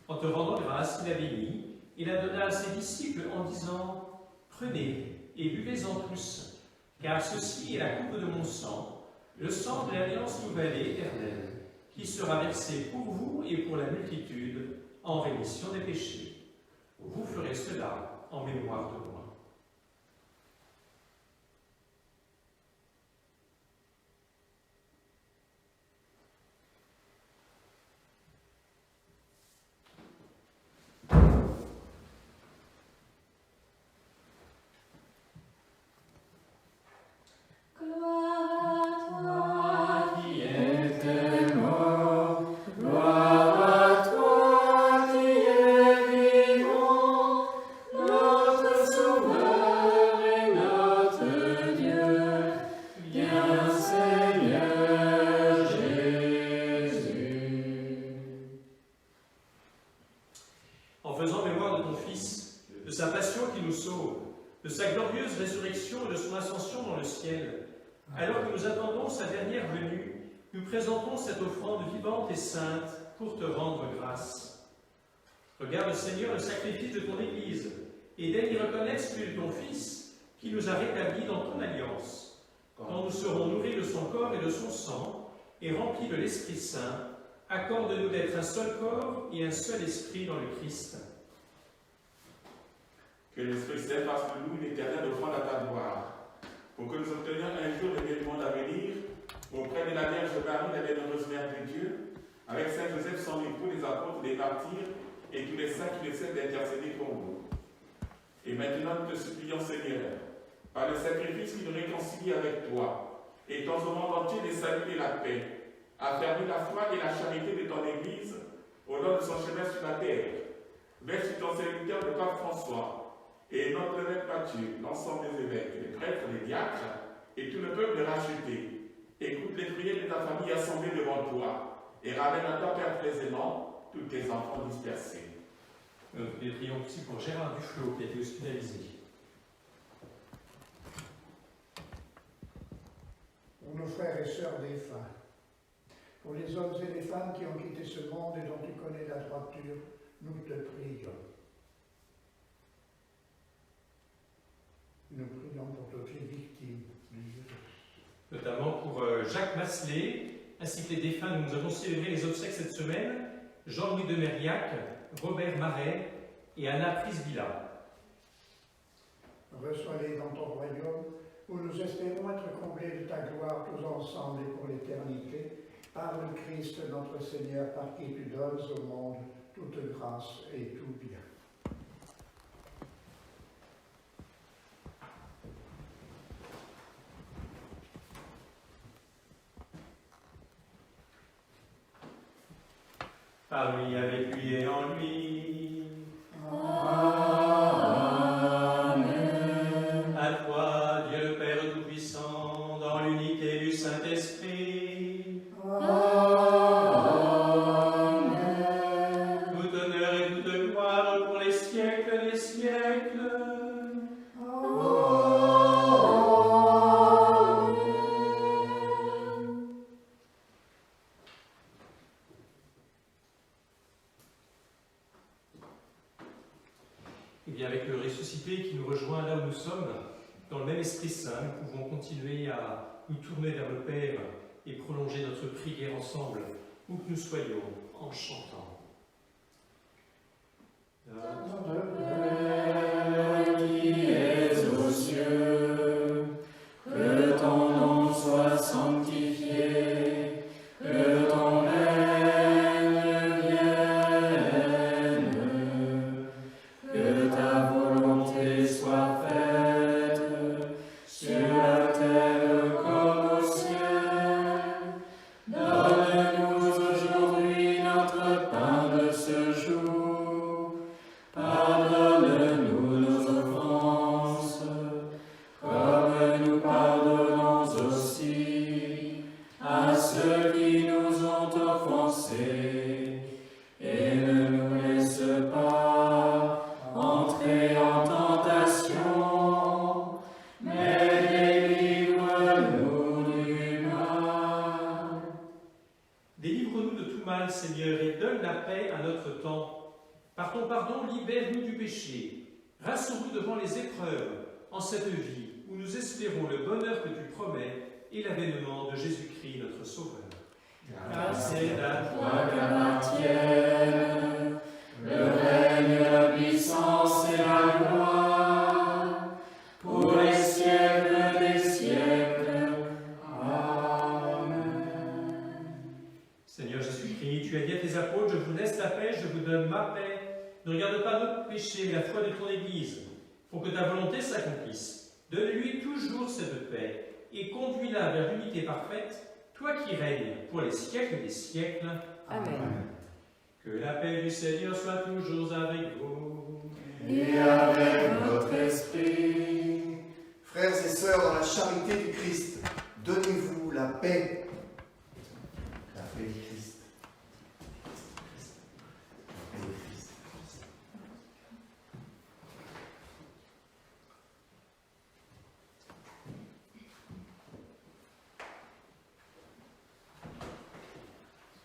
En te rendant grâce, il la bénit, et la donna à ses disciples en disant « Prenez et buvez-en tous, car ceci est la coupe de mon sang, le sang de l'alliance nouvelle et éternelle, qui sera versé pour vous et pour la multitude en rémission des péchés. Vous ferez cela en mémoire de moi. » De sa glorieuse résurrection et de son ascension dans le ciel, alors que nous attendons sa dernière venue, nous présentons cette offrande vivante et sainte pour te rendre grâce. Regarde, Seigneur, le sacrifice de ton Église, et daign y reconnaître celui de ton Fils, qui nous a rétablis dans ton alliance. Quand nous serons nourris de son corps et de son sang, et remplis de l'Esprit Saint, accorde-nous d'être un seul corps et un seul esprit dans le Christ. Que l'Esprit Saint fasse de nous une éternelle offrande à ta gloire, pour que nous obtenions un jour le monde à venir, auprès de la Vierge Marie, la bienheureuse Mère de Dieu, avec Saint Joseph, son époux, les apôtres, les martyrs, et tous les saints qui essaient d'intercéder pour nous. Et maintenant, nous te supplions, Seigneur, par le sacrifice qui nous réconcilie avec toi, et ton au monde entier les saluts et la paix, affermis la foi et la charité de ton Église, au long de son chemin sur la terre. Verse sur ton serviteur, le pape François, et notre évêque Mathieu, l'ensemble des évêques, les prêtres, les diacres, et tout le peuple racheté. Écoute les prières de ta famille assemblée devant toi, et ramène à toi, Père présent, tous tes enfants dispersés. Nous prions aussi pour Gérard Duflot, qui a été hospitalisé. Pour nos frères et sœurs défunts, pour les hommes et les femmes qui ont quitté ce monde et dont tu connais la droiture, nous te prions. Nous prions pour toutes les victimes du virus. Notamment pour Jacques Masselet, ainsi que les défunts dont nous avons célébré les obsèques cette semaine, Jean-Louis de Mériac, Robert Marais et Anna Prisvilla. Reçois-les dans ton royaume, où nous espérons être comblés de ta gloire tous ensemble et pour l'éternité, par le Christ notre Seigneur, par qui tu donnes au monde toute grâce et tout bien. Par lui, avec lui et en lui. Amen. À toi, Dieu le Père Tout-Puissant, dans l'unité du Saint-Esprit, Amen. tout honneur et toute gloire pour les siècles des siècles. Et bien avec le ressuscité qui nous rejoint là où nous sommes, dans le même Esprit Saint, nous pouvons continuer à nous tourner vers le Père et prolonger notre prière ensemble, où que nous soyons, en chantant. Notre Père qui es aux cieux, que ton nom soit sanctifié, que ton règne vienne, que ta volonté soit faite sur la terre comme au ciel. Donne-nous aujourd'hui notre pain de ce jour. Pardonne-nous nos offenses, comme nous pardonnons aussi à ceux qui nous ont offensés. Et ne nous laisse pas entrer en tentation, mais délivre-nous du mal. Délivre-nous de tout mal, Seigneur, et donne la paix à notre temps. Par ton pardon, libère-nous du péché. Rassure-nous devant les épreuves en cette vie où nous espérons le bonheur que tu promets et l'avènement de Jésus-Christ, notre Sauveur. Grâce est à toi qu'appartiennent le règne, la puissance et la gloire, pour les siècles des siècles. Amen. Seigneur Jésus-Christ, tu as dit à tes apôtres, je vous laisse la paix, je vous donne ma paix. Ne regarde pas notre péché, mais la foi de ton Église, pour que ta volonté s'accomplisse. Donne-lui toujours cette paix, et conduis-la vers l'unité parfaite, toi qui règnes pour les siècles des siècles. Amen. Que la paix du Seigneur soit toujours avec vous. Et avec votre esprit. Frères et sœurs, dans la charité du Christ, donnez-vous la paix. La paix du Christ. La paix du Christ.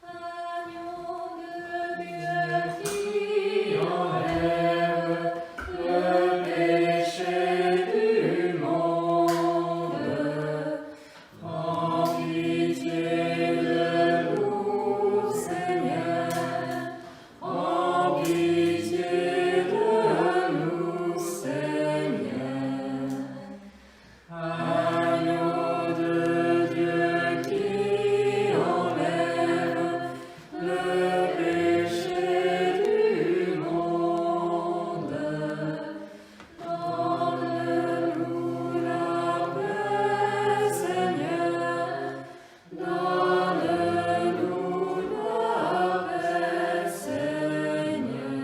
Agneau de Dieu qui Enlève le péché du monde. Prends pitié de nous, Seigneur. Prends pitié de nous, Seigneur. Agneau de Dieu qui enlève le péché du monde. Donne-nous la paix, Seigneur. Donne-nous la paix, Seigneur.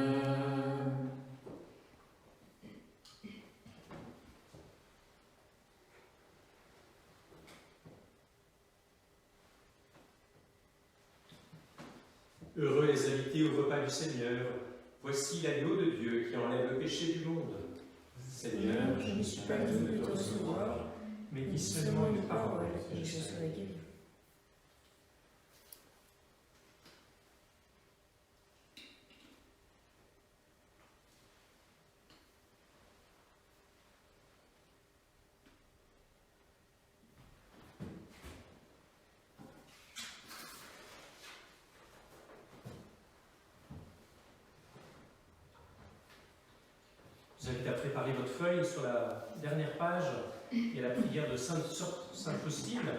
Heureux les invités au repas du Seigneur. Voici l'agneau de Dieu qui enlève le péché du monde. Seigneur, Je ne suis pas digne de te recevoir, mais dis dis seulement une parole et je serai guéri. préparé votre feuille, sur la dernière page, il y a la prière de Sainte Faustine,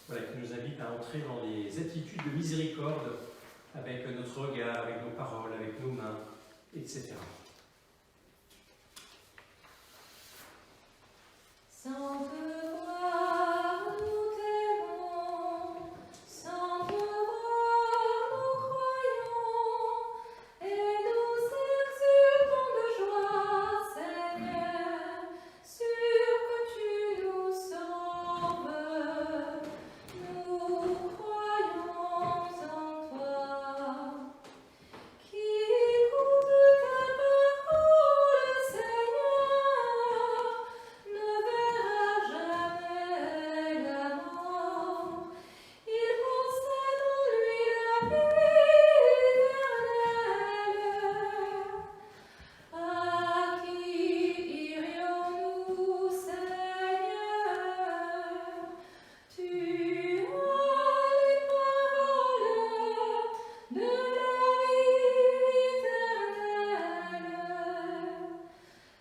voilà, qui nous invite à entrer dans des attitudes de miséricorde avec notre regard, avec nos paroles, avec nos mains, etc. Sainte Voix, nous t'aimons, Sainte Voix, nous croyons, et nous exultons de joie, Seigneur, sûr que tu nous sauves. Nous croyons en toi, qui écoute ta parole, Seigneur, ne verra jamais la mort. Il possède en lui la vie éternelle. À qui irions-nous, Seigneur? Tu as les paroles de la vie éternelle.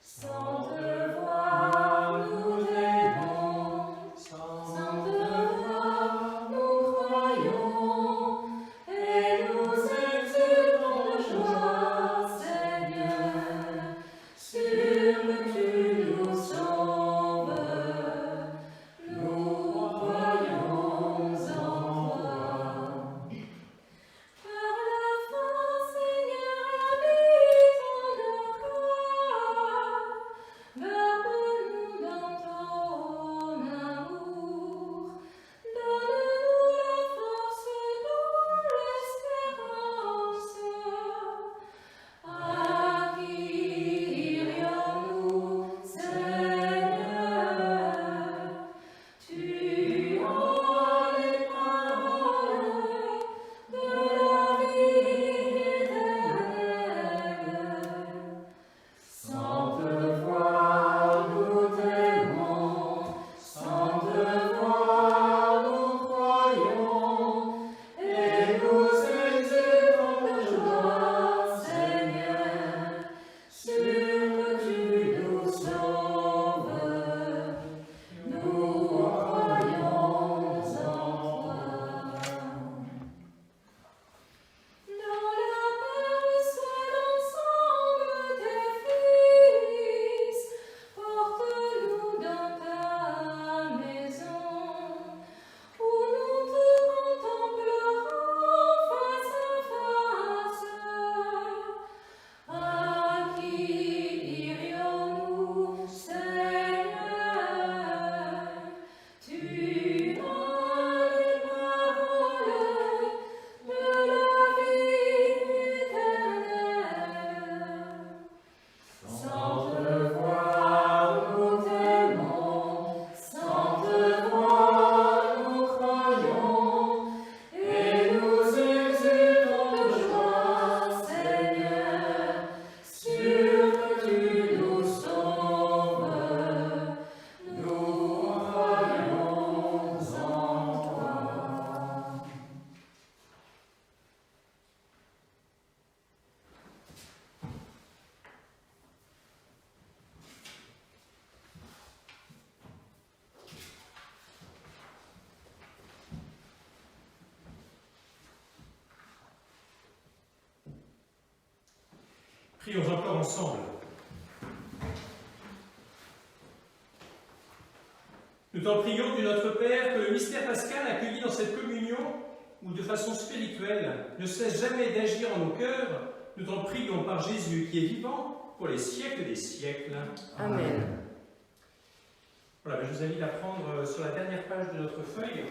Sainte Voix, nous t'aimons, Sainte Voix, nous croyons, et nous exultons de joie, Seigneur, sûr que tu nous sauves. Nous croyons en toi. Par la foi, Seigneur, habite en nos cœurs. Garde-nous dans ton amour. Donne-nous la force dans l'espérance. À qui irions-nous, Seigneur? Tu as les paroles de la vie éternelle. Sainte Voix, nous t'aimons, Sainte Voix, nous croyons, et nous exultons de joie, Seigneur, sûr que tu nous sauves. Nous croyons en toi. Dans la paix soit l'ensemble tes fils, porte-nous dans ta maison, où nous te contemplerons face à face. À qui irions-nous, Seigneur? Tu as les paroles de la vie éternelle. Sainte Voix, nous t'aimons, Sainte Voix, nous croyons, et nous exultons de joie, Seigneur, sûr que tu nous sauves. Nous croyons en toi. Prions encore ensemble. Nous t'en prions, Dieu notre Père, que le mystère pascal accueilli dans cette communion, ou de façon spirituelle, ne cesse jamais d'agir en nos cœurs. Nous t'en prions par Jésus qui est vivant pour les siècles des siècles. Amen. Voilà, je vous invite à prendre sur la dernière page de notre feuille,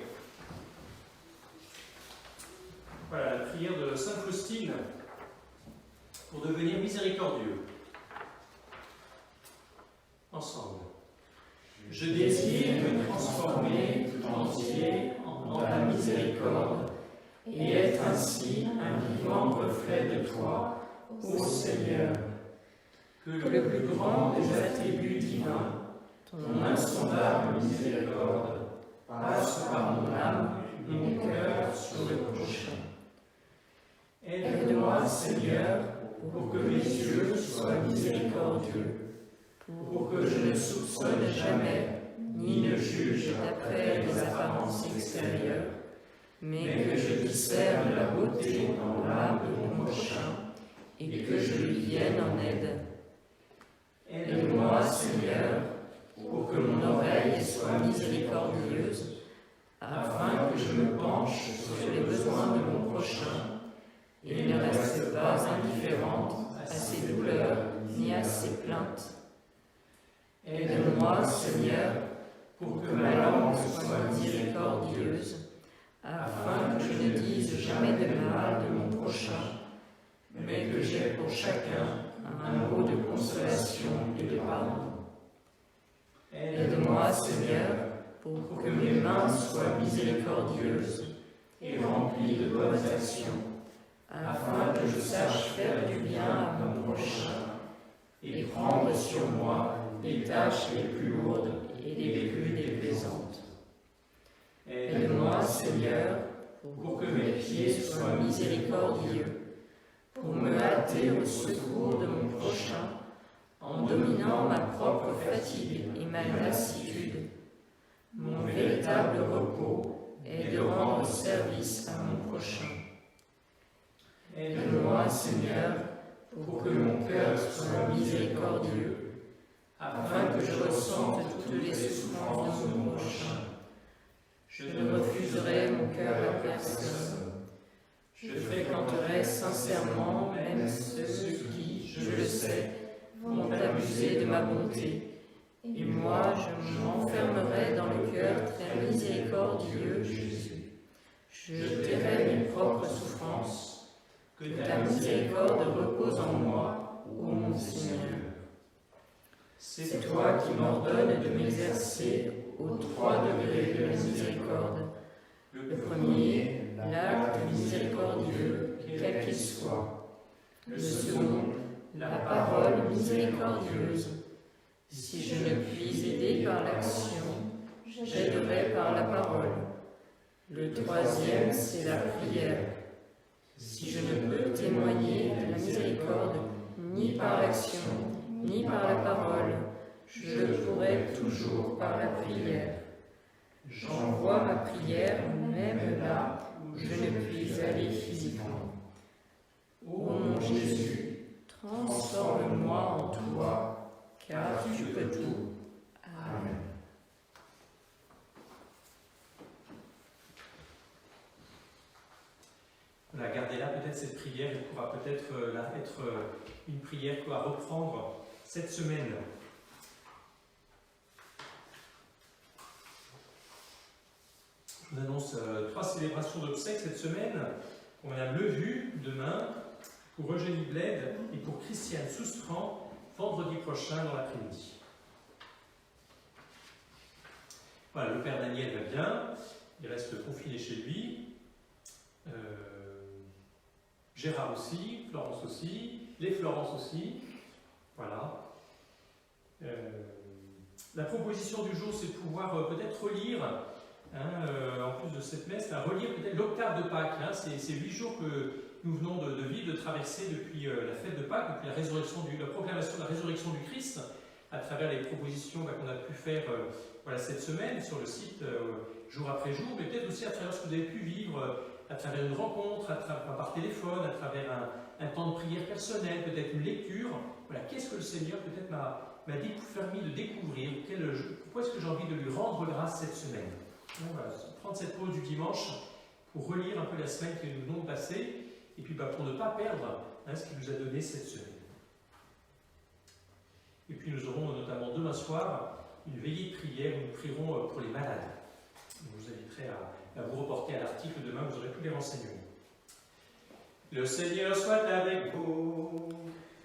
voilà, la prière de Sainte Faustine pour devenir miséricordieux. Ensemble. Je désire me transformer tout entier en ta miséricorde et être ainsi un vivant reflet de toi, ô Seigneur. Que le plus grand des attributs divins, ton insondable miséricorde, passe par mon âme et mon cœur sur le prochain. Aide-moi, Seigneur, pour que mes yeux soient miséricordieux, pour que je ne soupçonne jamais, ni ne juge d'après les apparences extérieures, mais que je discerne la beauté dans l'âme de mon prochain, et que je lui vienne en aide. Aide-moi, Seigneur, pour que mon oreille soit miséricordieuse, afin que je me penche sur les besoins de mon prochain, et ne reste pas indifférente à ses douleurs ni à ses plaintes. Aide-moi, Seigneur, pour que ma langue soit miséricordieuse, afin que je ne dise jamais de mal de mon prochain, mais que j'aie pour chacun un mot de consolation et de pardon. Aide-moi, Seigneur, pour que mes mains soient miséricordieuses et remplies de bonnes actions, afin que je sache faire du bien à mon prochain et prendre sur moi les tâches les plus lourdes et les plus déplaisantes. Aide-moi, Seigneur, pour que mes pieds soient miséricordieux, pour me hâter au secours de mon prochain, en dominant ma propre fatigue et ma lassitude. Mon véritable repos est de rendre service à mon prochain. Aide-moi, Seigneur, pour que mon cœur soit miséricordieux, afin que je ressente toutes les souffrances de mon prochain. Je ne refuserai mon cœur à personne. Je fréquenterai sincèrement même ceux qui, je le sais, vont abuser de ma bonté. Et moi, je m'enfermerai dans le cœur très miséricordieux, Jésus. Je tairai mes propres souffrances. Que ta miséricorde repose en moi, ô mon Seigneur. C'est toi qui m'ordonnes de m'exercer aux 3 degrés de la miséricorde. Le premier, l'acte miséricordieux, quel qu'il soit. Le second, la parole miséricordieuse. Si je ne puis aider par l'action, j'aiderai par la parole. Le troisième, c'est la prière. Si je ne peux témoigner de la miséricorde ni par l'action, ni par la parole, je le pourrai toujours par la prière. J'envoie ma prière même là où je ne puis aller physiquement. Ô mon Jésus, transforme-moi en toi, car tu peux tout. Amen. Voilà, gardez-là peut-être cette prière, elle pourra peut-être être une prière qu'on va reprendre cette semaine. Je vous annonce 3 célébrations d'obsèques cette semaine pour Madame Levu demain, pour Eugénie Bled et pour Christiane Soustran vendredi prochain dans l'après-midi. Voilà, le père Daniel va bien, il reste confiné chez lui. Gérard aussi, Florence aussi, les Florence aussi. Voilà. La proposition du jour, c'est de pouvoir peut-être relire, en plus de cette messe, relire peut-être l'octave de Pâques. Ces 8 jours que nous venons de vivre, de traverser depuis la fête de Pâques, depuis la proclamation de la résurrection du Christ, à travers les propositions qu'on a pu faire cette semaine sur le site jour après jour, mais peut-être aussi à travers ce que vous avez pu vivre à travers une rencontre, par téléphone, à travers un temps de prière personnel, peut-être une lecture. Voilà, qu'est-ce que le Seigneur peut-être m'a permis de découvrir, pourquoi est-ce que j'ai envie de lui rendre grâce cette semaine. Donc, voilà, prendre cette pause du dimanche pour relire un peu la semaine que nous venons de passer, et puis pour ne pas perdre ce qu'il nous a donné cette semaine. Et puis nous aurons notamment demain soir une veillée de prière où nous prierons pour les malades. Je vous inviterai à vous reporter à l'article demain, vous aurez tous les renseignements. Le Seigneur soit avec vous.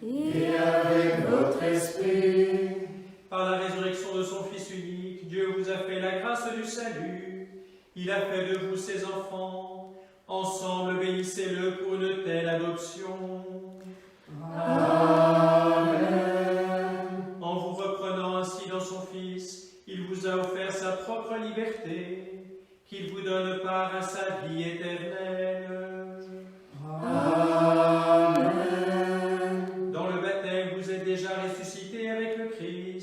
Et avec votre esprit. Par la résurrection de son Fils unique, Dieu vous a fait la grâce du salut. Il a fait de vous ses enfants. Ensemble, bénissez-le pour une telle adoption. Amen. En vous reprenant ainsi dans son Fils, il vous a offert sa propre liberté, qu'il vous donne part à sa vie éternelle. Amen. Dans le baptême, vous êtes déjà ressuscités avec le Christ.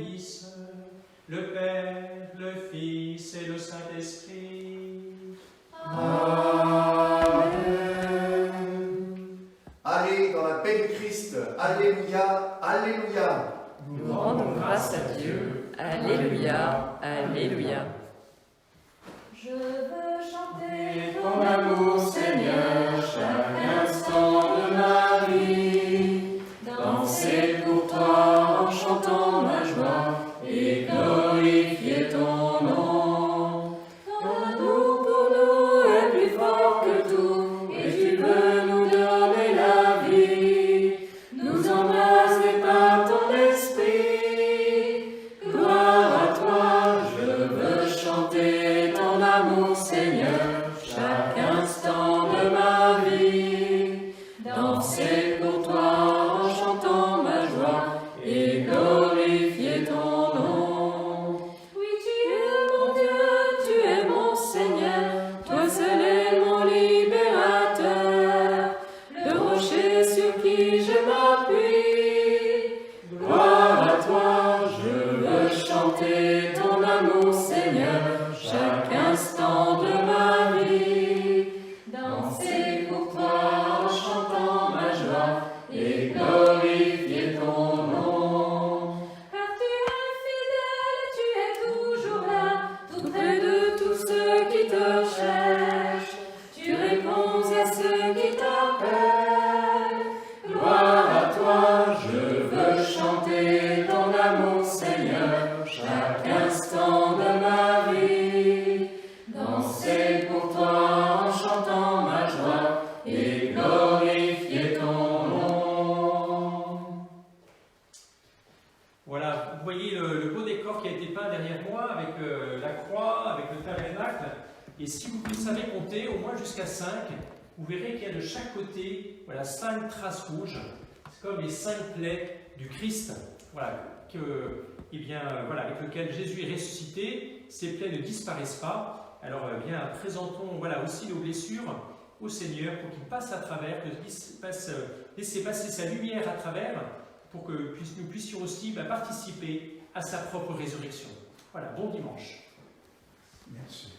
bénisse le Père, le Fils et le Saint-Esprit. Amen. Allez dans la paix du Christ. Alléluia, Alléluia. Nous rendons grâce à Dieu. Alléluia, Alléluia. Je veux chanter Ton amour, Seigneur, chaque instant de ma vie. Danser pour toi en chantant ma joie et glorifier ton nom. Ton amour pour nous est plus fort que tout et tu veux nous donner la vie. Nous embraser par ton esprit. Gloire à toi, je veux chanter ton amour, Seigneur, chaque instant de ma vie. Danser pour toi en chantant ma joie et glorifier ton nom. Oui, tu es mon Dieu, tu es mon Seigneur, toi seul est mon libérateur, le rocher sur qui je m'appuie. Gloire à toi, je veux chanter ton amour, Seigneur, chaque instant de ma vie. Danser pour toi en chantant ma joie et glorifier ton nom. Car tu es fidèle, tu es toujours là, tout près de tous ceux qui te cherchent. Tu réponds à ceux qui t'appellent. Gloire à toi, je veux chanter ton amour, Seigneur, chaque instant de ma vie. Danser pour toi en chantant ma joie et glorifier ton nom. Voilà, vous voyez le beau décor qui a été peint derrière moi avec la croix, avec le tabernacle. Et si vous savez compter, au moins jusqu'à 5, vous verrez qu'il y a de chaque côté 5 traces rouges. C'est comme les 5 plaies du Christ, avec lequel Jésus est ressuscité. Ces plaies ne disparaissent pas. Alors présentons aussi nos blessures au Seigneur pour qu'il passe à travers, que puisse laisser passer sa lumière à travers, pour que nous puissions aussi participer à sa propre résurrection. Voilà, bon dimanche. Merci.